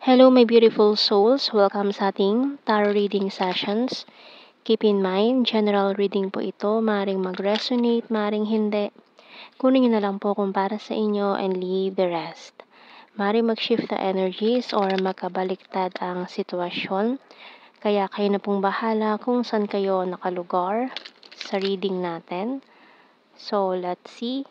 Hello, my beautiful souls. Welcome sa ating tarot reading sessions. Keep in mind, general reading po ito. Maring mag-resonate, maring hindi. Kunin nyo na lang po kung para sa inyo and leave the rest. Maring mag-shift the energies or magkabaliktad ang sitwasyon. Kaya kayo na pong bahala kung saan kayo nakalugar sa reading natin. So, let's see.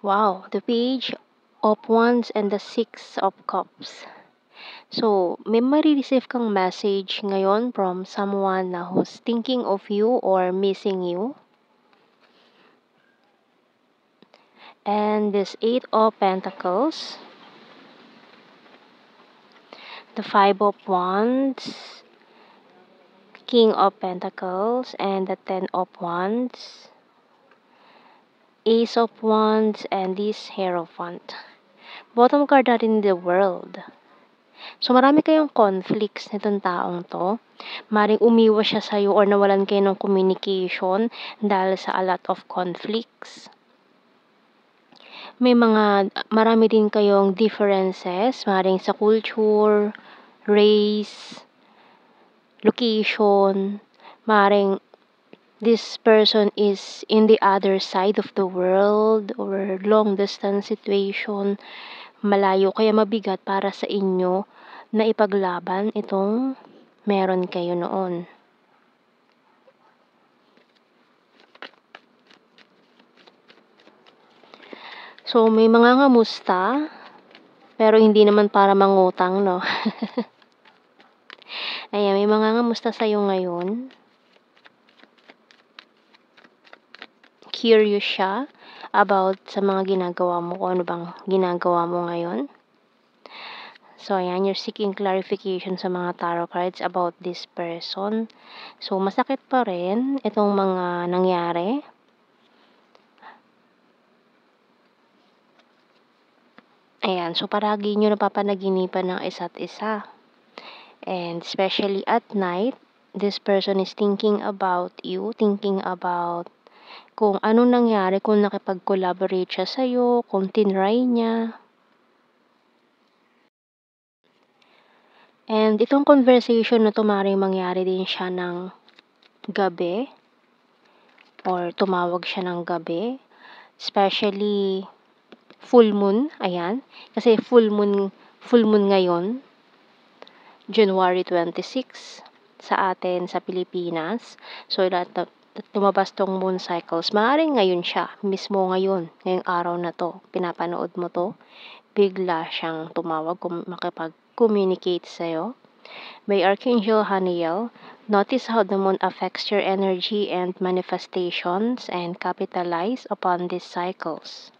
Wow, the Page of Wands and the Six of Cups. So, may marireceive kang message ngayon from someone na who's thinking of you or missing you. And this Eight of Pentacles, the Five of Wands, King of Pentacles, and the Ten of Wands, Ace of Wands, and this Hierophant. Bottom card natin, the World. So, marami kayong conflicts nitong taong to. Maring umiwas siya sa'yo or nawalan kayo ng communication dahil sa a lot of conflicts. Marami din kayong differences, maring sa culture, race, location, maring this person is in the other side of the world or long distance situation, malayo kaya mabigat para sa inyo na ipaglaban itong meron kayo noon. So, may mga ngamusta, pero hindi naman para mangutang, no? Ayan, may mga ngamusta sa'yo ngayon. Curious siya about sa mga ginagawa mo, kung ano bang ginagawa mo ngayon. So, ayan, you're seeking clarification sa mga tarot cards about this person. So, masakit pa rin itong mga nangyari. Ayan, so paragi nyo napapanaginipan ng isa't isa. And especially at night, this person is thinking about you, thinking about kung anong nangyari, kung nakipag-collaborate siya sa'yo, kung tinry niya. And itong conversation na to, maaaring mangyari din siya ng gabi or tumawag siya ng gabi. Especially full moon, ayan. Kasi full moon ngayon, January 26 sa atin sa Pilipinas. So, lumabas tong moon cycles. Maaaring ngayon siya, mismo ngayong araw na to, pinapanood mo to, bigla siyang tumawag kung makipag-communicate sa'yo. By Archangel Haniel, notice how the moon affects your energy and manifestations and capitalize upon these cycles.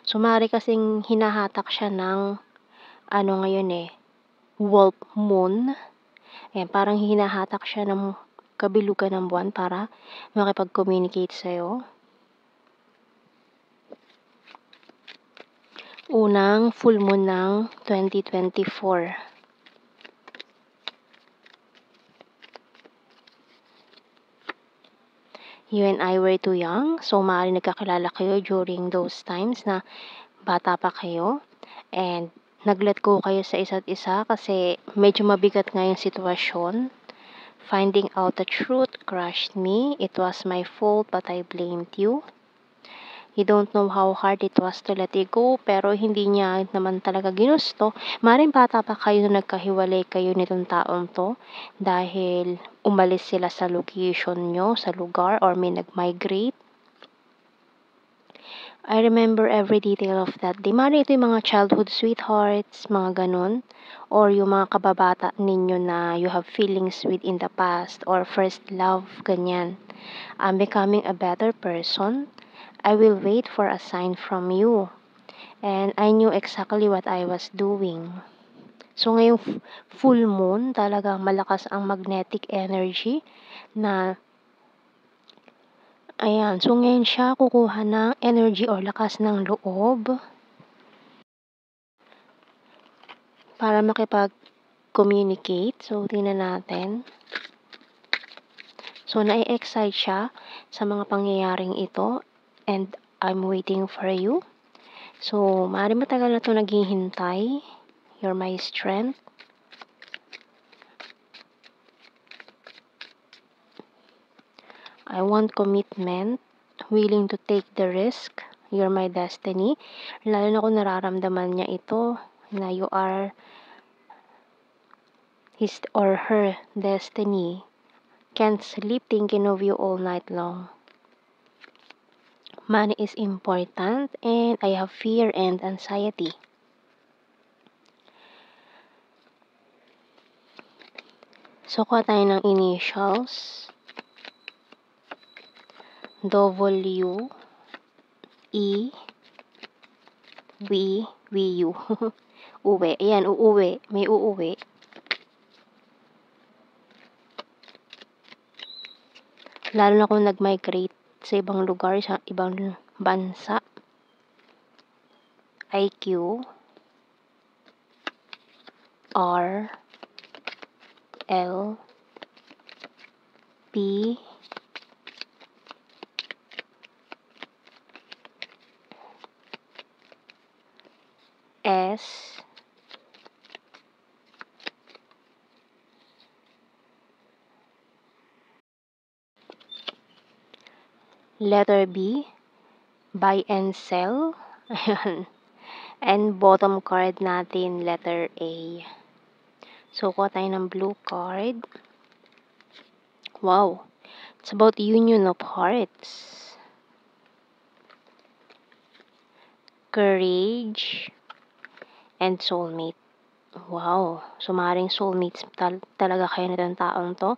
So, maaari kasing hinahatak siya ng wolf moon. Ayan, parang hinahatak siya ng kabilugan ng buwan para makipag-communicate sa'yo. Unang full moon ng 2024. You and I were too young, so maaaring nagkakilala kayo during those times na bata pa kayo. And nag-let go kayo sa isa't isa kasi medyo mabigat nga yung sitwasyon. Finding out the truth crushed me. It was my fault but I blamed you. You don't know how hard it was to let it go, pero hindi niya naman talaga ginusto. Maring bata pa kayo na nagkahiwalay kayo nitong taong to dahil umalis sila sa location nyo, sa lugar, or may nag-migrate. I remember every detail of that day. Maring ito yung mga childhood sweethearts, mga ganun, or yung mga kababata ninyo na you have feelings with in the past, or first love, ganyan. I'm becoming a better person. I will wait for a sign from you. And I knew exactly what I was doing. So, ngayong full moon, talagang malakas ang magnetic energy na, ayan. So, ngayon siya kukuha ng energy or lakas ng loob para makipag-communicate. So, tingnan natin. So, na-excite siya sa mga pangyayaring ito and I'm waiting for you. So, maaaring matagal na 'to naghihintay. You're my strength. I want commitment, willing to take the risk. You're my destiny. Lalo na kung nararamdaman niya ito na you are his or her destiny. Can't sleep thinking of you all night long. Money is important and I have fear and anxiety. So, kuha tayo ng initials. W, E, V, U. Uwi. Ayan, uuwi. May uuwi. Lalo na kung nag-migrate sa ibang lugar, sa ibang bansa. IQ, R, L, P, S, letter B, buy and sell. Ayan. And bottom card natin, letter A. So, kuha tayo ng blue card. Wow. It's about union of hearts. Courage and soulmate. Wow. So, maaaring soulmates talaga kayo nitong taong to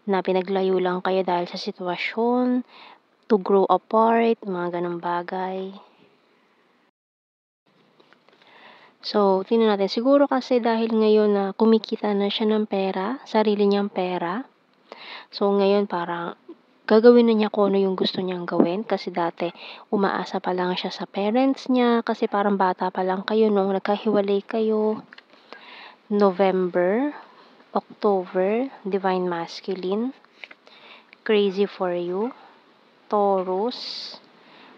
na pinaglayo lang kayo dahil sa sitwasyon, to grow apart, mga ganong bagay. So, tingnan natin. Siguro kasi dahil ngayon na kumikita na siya ng pera, sarili niyang pera. So, ngayon parang gagawin na niya kung ano yung gusto niyang gawin. Kasi dati, umaasa pa lang siya sa parents niya. Kasi parang bata pa lang kayo nung nagkahiwalay kayo. November, October, Divine Masculine, Crazy for You, Taurus,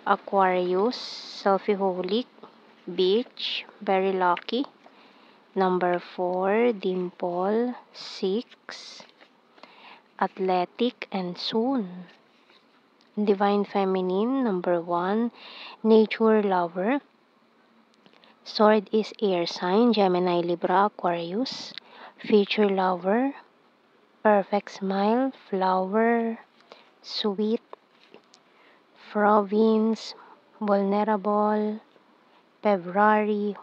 Aquarius, Selfie-holic, Beach, Very Lucky, number 4, Dimple, 6, Athletic, and Soon. Divine Feminine, number 1, Nature Lover, Sword is air sign, Gemini, Libra, Aquarius, Future Lover, Perfect Smile, Flower, Sweet, Province, Vulnerable, February,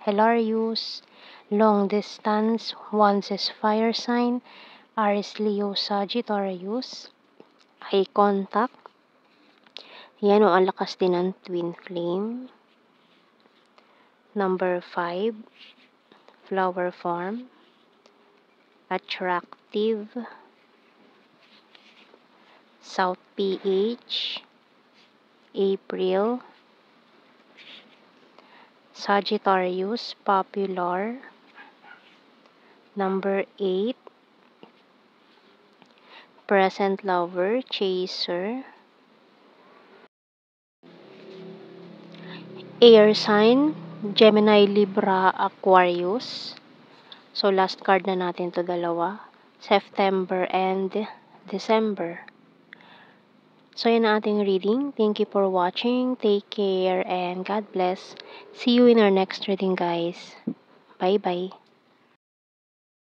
Hilarious, Long Distance, Once is Fire Sign, Aries, Leo, Sagittarius, Eye Contact. Yan o, ang lakas din ng Twin Flame. Number 5, Flower Farm, Attractive, South PH, April, Sagittarius, Popular, number 8, Present Lover, Chaser, Air Sign, Gemini, Libra, Aquarius. So, last card na natin to dalawa. September and December. So, yan ang ating reading. Thank you for watching. Take care and God bless. See you in our next reading, guys. Bye-bye.